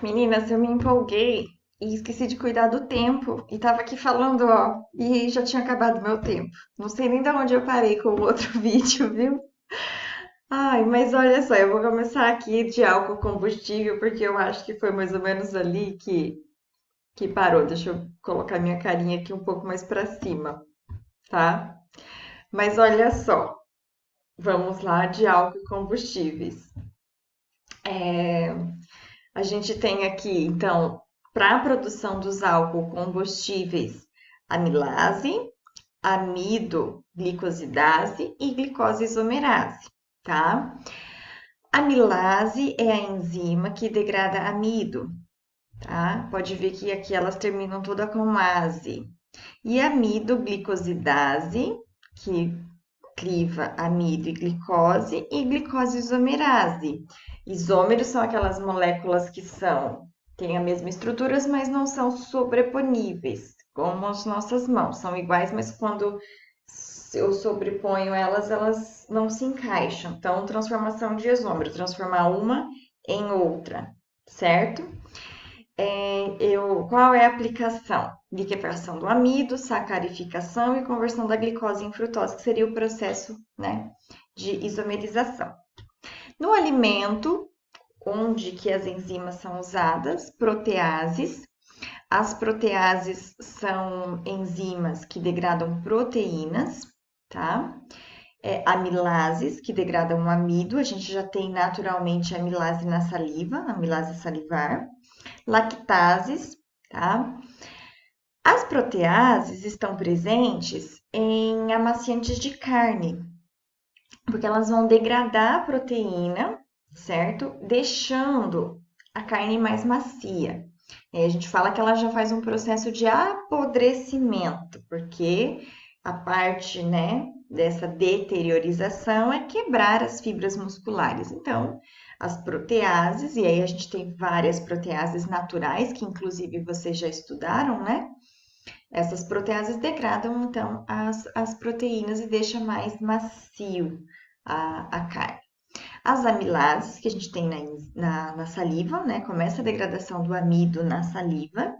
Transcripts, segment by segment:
Meninas, eu me empolguei e esqueci de cuidar do tempo. E tava aqui falando, ó, e já tinha acabado meu tempo. Não sei nem de onde eu parei com o outro vídeo, viu? Ai, mas olha só, eu vou começar aqui de álcool combustível, porque eu acho que foi mais ou menos ali que parou. Deixa eu colocar minha carinha aqui um pouco mais pra cima, tá? Mas olha só, vamos lá de álcool e combustíveis. A gente tem aqui, então, para a produção dos álcool combustíveis, amilase, amido glicosidase e glicose isomerase, tá? Amilase é a enzima que degrada amido, tá? Pode ver que aqui elas terminam toda com ase. E amido glicosidase, que criva amido e glicose isomerase. Isômeros são aquelas moléculas que têm a mesma estrutura, mas não são sobreponíveis, como as nossas mãos. São iguais, mas quando eu sobreponho elas, elas não se encaixam. Então, transformação de isômero, transformar uma em outra, certo? Qual é a aplicação? Liquefação do amido, sacarificação e conversão da glicose em frutose, que seria o processo, né, de isomerização. No alimento, onde que as enzimas são usadas, proteases. As proteases são enzimas que degradam proteínas, tá? Amilases, que degradam o amido. A gente já tem naturalmente amilase na saliva, amilase salivar. Lactases, tá? As proteases estão presentes em amaciantes de carne, porque elas vão degradar a proteína, certo? Deixando a carne mais macia. E a gente fala que ela já faz um processo de apodrecimento, porque a parte, né, dessa deteriorização é quebrar as fibras musculares. Então, as proteases, e aí a gente tem várias proteases naturais, que inclusive vocês já estudaram, né? Essas proteases degradam, então, as proteínas e deixa mais macio a carne. As amilases, que a gente tem na saliva, né? Começa a degradação do amido na saliva.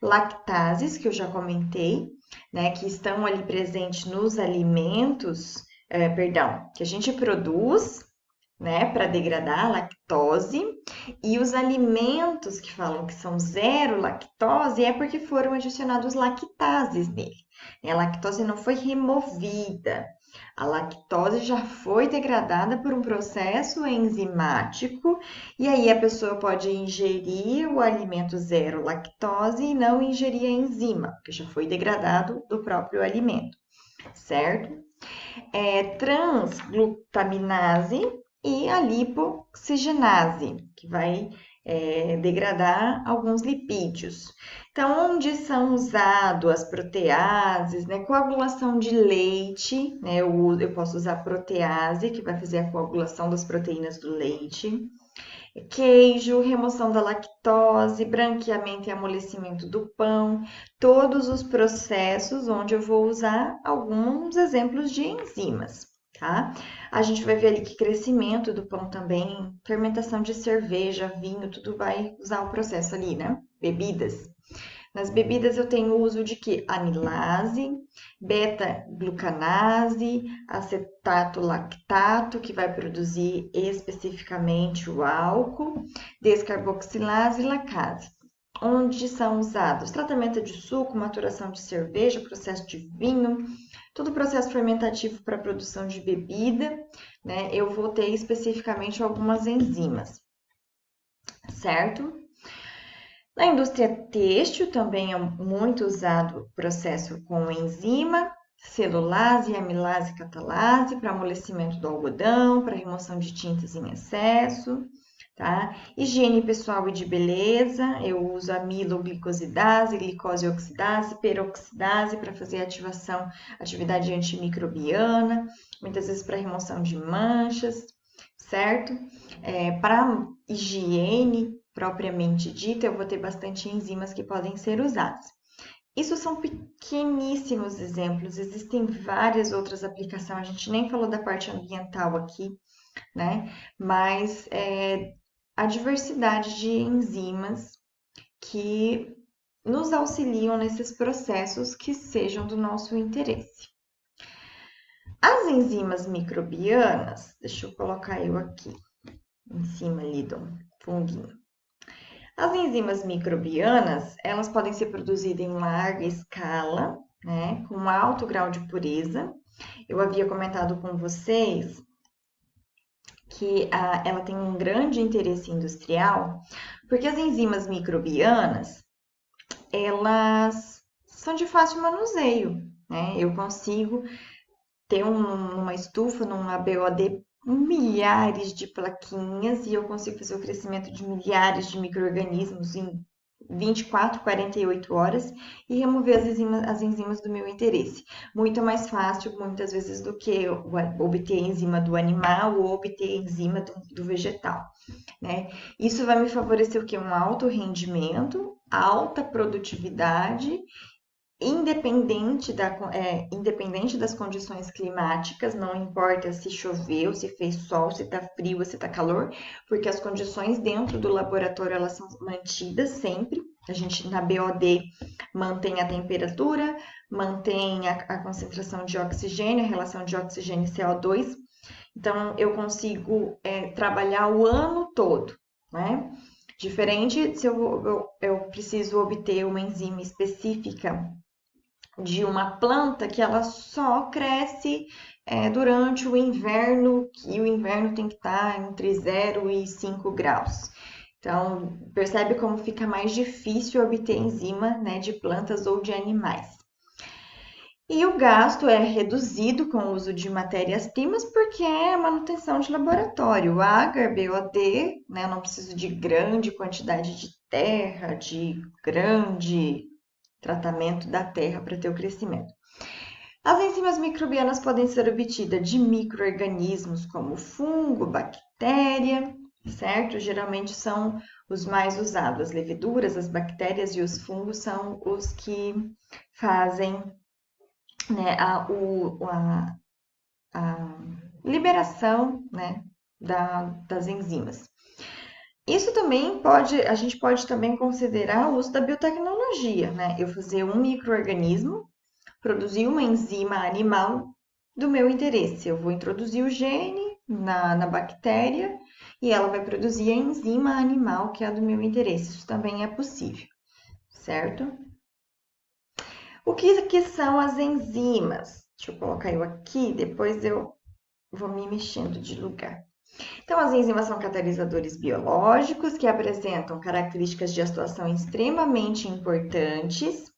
Lactases, que eu já comentei, né? Que estão ali presentes nos alimentos, que a gente produz, né? Para degradar a lactose. E os alimentos que falam que são zero lactose é porque foram adicionados lactases nele. A lactose não foi removida. A lactose já foi degradada por um processo enzimático, e aí a pessoa pode ingerir o alimento zero lactose e não ingerir a enzima, porque já foi degradado do próprio alimento, certo? Transglutaminase e a lipoxigenase, que vai degradar alguns lipídios. Então, onde são usados as proteases, né? Coagulação de leite, né? Eu posso usar protease, que vai fazer a coagulação das proteínas do leite. Queijo, remoção da lactose, branqueamento e amolecimento do pão, todos os processos onde eu vou usar alguns exemplos de enzimas, tá? A gente vai ver ali que crescimento do pão também, fermentação de cerveja, vinho, tudo vai usar o processo ali, né? Bebidas. Nas bebidas eu tenho o uso de que? Amilase, beta-glucanase, acetato-lactato, que vai produzir especificamente o álcool, descarboxilase e lacase. Onde são usados tratamento de suco, maturação de cerveja, processo de vinho, todo o processo fermentativo para a produção de bebida, né? Eu vou ter especificamente algumas enzimas, certo? Na indústria têxtil também é muito usado o processo com enzima, celulase, amilase e catalase para amolecimento do algodão, para remoção de tintas em excesso, tá? Higiene pessoal e de beleza, eu uso amiloglicosidase, glicose oxidase, peroxidase para fazer atividade antimicrobiana, muitas vezes para remoção de manchas, certo? Para higiene propriamente dita, eu vou ter bastante enzimas que podem ser usadas. Isso são pequeníssimos exemplos, existem várias outras aplicações, a gente nem falou da parte ambiental aqui, né? Mas a diversidade de enzimas que nos auxiliam nesses processos que sejam do nosso interesse. As enzimas microbianas, deixa eu colocar eu aqui, em cima ali do funguinho. As enzimas microbianas, elas podem ser produzidas em larga escala, né, com alto grau de pureza. Eu havia comentado com vocês que ela tem um grande interesse industrial, porque as enzimas microbianas, elas são de fácil manuseio, né? Eu consigo ter numa estufa, numa BOD, milhares de plaquinhas e eu consigo fazer o crescimento de milhares de micro-organismos em 24, 48 horas e remover as enzimas do meu interesse. Muito mais fácil, muitas vezes, do que obter enzima do animal ou obter enzima do vegetal, né? Isso vai me favorecer o quê? Um alto rendimento, alta produtividade, independente das condições climáticas, não importa se choveu, se fez sol, se está frio ou se está calor, porque as condições dentro do laboratório elas são mantidas sempre. A gente na BOD mantém a temperatura, mantém a concentração de oxigênio, a relação de oxigênio e CO2. Então eu consigo trabalhar o ano todo, né? Diferente se eu preciso obter uma enzima específica de uma planta que ela só cresce durante o inverno, que o inverno tem que estar entre 0 e 5 graus. Então, percebe como fica mais difícil obter enzima, né, de plantas ou de animais. E o gasto é reduzido com o uso de matérias-primas porque é manutenção de laboratório. O agar, BOD, né, eu não preciso de grande quantidade de terra, de grande tratamento da terra para ter o crescimento. As enzimas microbianas podem ser obtidas de micro-organismos como fungo, bactéria, certo? Geralmente são os mais usados. As leveduras, as bactérias e os fungos são os que fazem, né, a liberação, né, das enzimas. Isso também a gente pode também considerar o uso da biotecnologia, né? Eu fazer um micro-organismo, produzir uma enzima animal do meu interesse. Eu vou introduzir o gene na bactéria e ela vai produzir a enzima animal que é a do meu interesse. Isso também é possível, certo? O que são as enzimas? Deixa eu colocar eu aqui, depois eu vou me mexendo de lugar. Então, as enzimas são catalisadores biológicos que apresentam características de atuação extremamente importantes,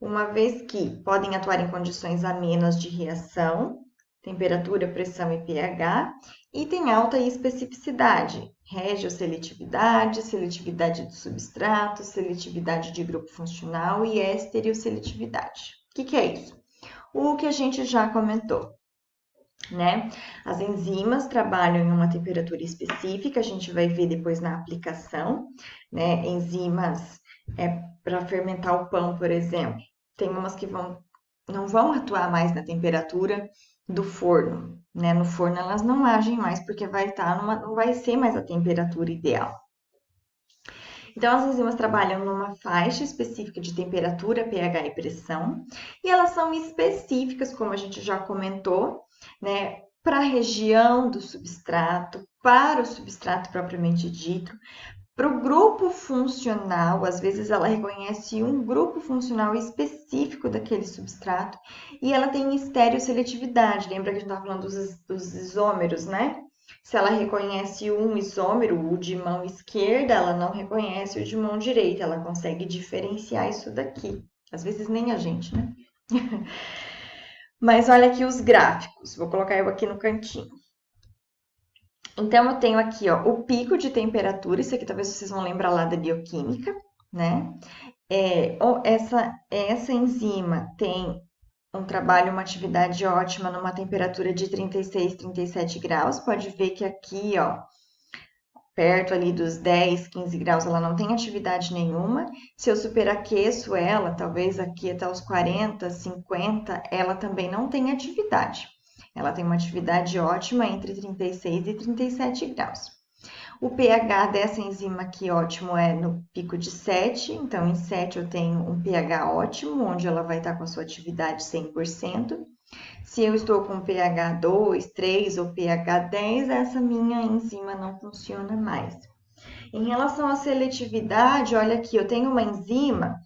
uma vez que podem atuar em condições amenas de reação, temperatura, pressão e pH, e têm alta especificidade, regioseletividade, seletividade de substrato, seletividade de grupo funcional e estereoseletividade. O que é isso? O que a gente já comentou, né? As enzimas trabalham em uma temperatura específica, a gente vai ver depois na aplicação, né? Enzimas para fermentar o pão, por exemplo, tem umas que não vão atuar mais na temperatura do forno, né? No forno elas não agem mais porque não vai ser mais a temperatura ideal. Então, as enzimas trabalham numa faixa específica de temperatura, pH e pressão, e elas são específicas, como a gente já comentou, né, para a região do substrato, para o substrato propriamente dito, para o grupo funcional, às vezes ela reconhece um grupo funcional específico daquele substrato, e ela tem estereoseletividade, lembra que a gente estava falando dos isômeros, né? Se ela reconhece um isômero, o de mão esquerda, ela não reconhece o de mão direita, ela consegue diferenciar isso daqui. Às vezes nem a gente, né? Mas olha aqui os gráficos, vou colocar eu aqui no cantinho. Então, eu tenho aqui, ó, o pico de temperatura, isso aqui talvez vocês vão lembrar lá da bioquímica, né? Essa enzima tem um trabalho, uma atividade ótima numa temperatura de 36, 37 graus. Pode ver que aqui, ó, perto ali dos 10, 15 graus, ela não tem atividade nenhuma. Se eu superaqueço ela, talvez aqui até os 40, 50, ela também não tem atividade. Ela tem uma atividade ótima entre 36 e 37 graus. O pH dessa enzima aqui ótimo é no pico de 7, então em 7 eu tenho um pH ótimo, onde ela vai estar com a sua atividade 100%. Se eu estou com pH 2, 3 ou pH 10, essa minha enzima não funciona mais. Em relação à seletividade, olha aqui, eu tenho uma enzima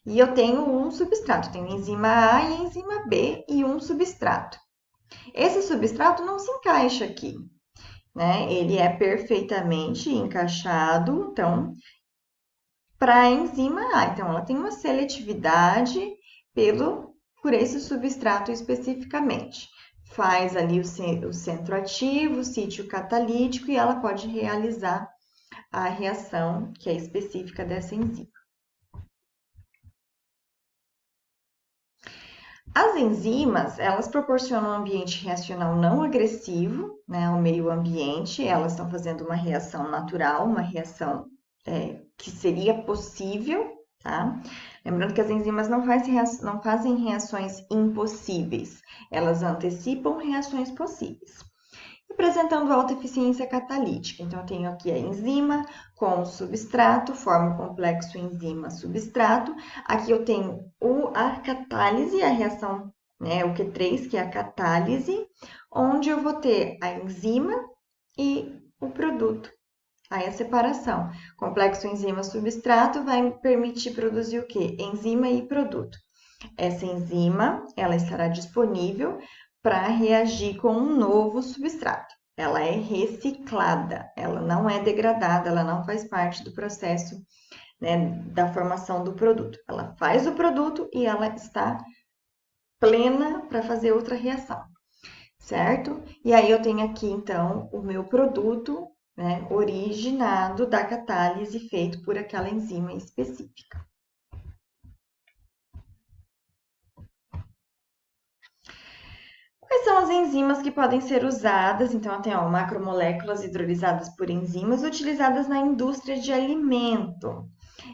e eu tenho um substrato. Tenho enzima A e enzima B e um substrato. Esse substrato não se encaixa aqui, né? Ele é perfeitamente encaixado, então, para a enzima A. Então, ela tem uma seletividade por esse substrato especificamente. Faz ali o centro ativo, o sítio catalítico, e ela pode realizar a reação que é específica dessa enzima. As enzimas, elas proporcionam um ambiente reacional não agressivo, né, ao meio ambiente. Elas estão fazendo uma reação natural, uma reação que seria possível, tá? Lembrando que as enzimas não fazem reações impossíveis, elas antecipam reações possíveis. Apresentando alta eficiência catalítica. Então, eu tenho aqui a enzima com o substrato, forma o complexo enzima-substrato. Aqui eu tenho a catálise, a reação, né, o Q3, que é a catálise, onde eu vou ter a enzima e o produto. Aí a separação. Complexo enzima-substrato vai me permitir produzir o quê? Enzima e produto. Essa enzima, ela estará disponível para reagir com um novo substrato. Ela é reciclada, ela não é degradada, ela não faz parte do processo, né, da formação do produto. Ela faz o produto e ela está plena para fazer outra reação, certo? E aí eu tenho aqui, então, o meu produto, né, originado da catálise feito por aquela enzima específica. Quais são as enzimas que podem ser usadas? Então, eu tenho macromoléculas hidrolisadas por enzimas utilizadas na indústria de alimento.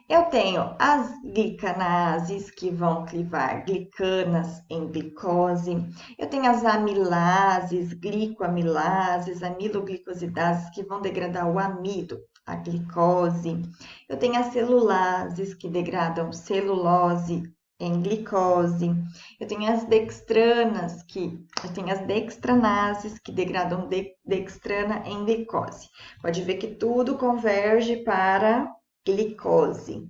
Eu tenho as glicanases, que vão clivar glicanas em glicose. Eu tenho as amilases, glicoamilases, amiloglicosidases, que vão degradar o amido, a glicose. Eu tenho as celulases, que degradam celulose em glicose. Eu tenho as dextranas, eu tenho as dextranases, que degradam dextrana em glicose. Pode ver que tudo converge para glicose.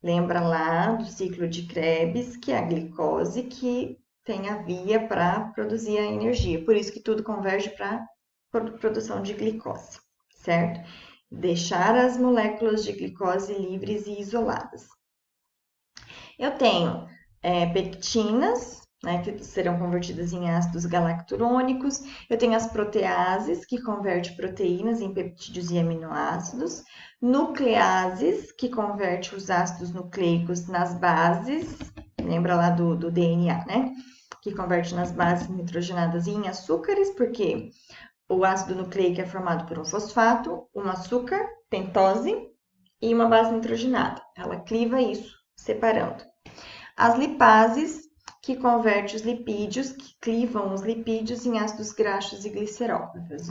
Lembra lá do ciclo de Krebs, que é a glicose que tem a via para produzir a energia. Por isso que tudo converge para a produção de glicose, certo? Deixar as moléculas de glicose livres e isoladas. Eu tenho pectinas, né, que serão convertidas em ácidos galacturônicos. Eu tenho as proteases, que converte proteínas em peptídeos e aminoácidos. Nucleases, que converte os ácidos nucleicos nas bases. Lembra lá do DNA, né? Que converte nas bases nitrogenadas em açúcares, porque o ácido nucleico é formado por um fosfato, um açúcar, pentose, e uma base nitrogenada. Ela cliva isso, separando. As lipases, que converte os lipídios, que clivam os lipídios em ácidos graxos e glicerol,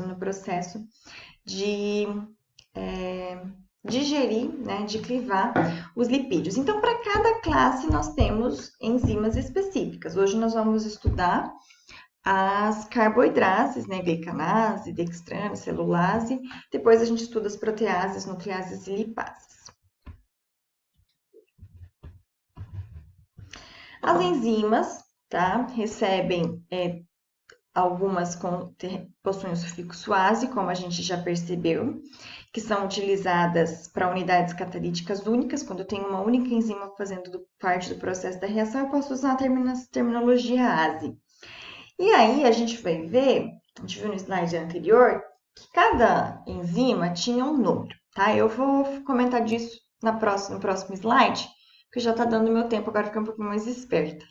no processo de digerir, né, de clivar os lipídios. Então, para cada classe, nós temos enzimas específicas. Hoje nós vamos estudar as carboidrases, né, glicanase, dextrana, celulase. Depois a gente estuda as proteases, nucleases e lipases. As enzimas, tá, recebem, algumas possuem o sufixo ase, como a gente já percebeu, que são utilizadas para unidades catalíticas únicas. Quando eu tenho uma única enzima fazendo parte do processo da reação, eu posso usar a terminologia ase. E aí a gente vai ver, a gente viu no slide anterior, que cada enzima tinha um número, tá? Eu vou comentar disso no próximo slide, porque já está dando meu tempo, agora ficar um pouquinho mais esperta.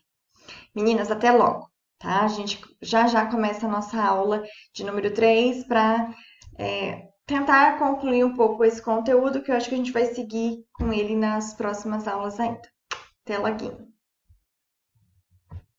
Meninas, até logo, tá? A gente já começa a nossa aula de número 3 para tentar concluir um pouco esse conteúdo, que eu acho que a gente vai seguir com ele nas próximas aulas ainda. Até logo!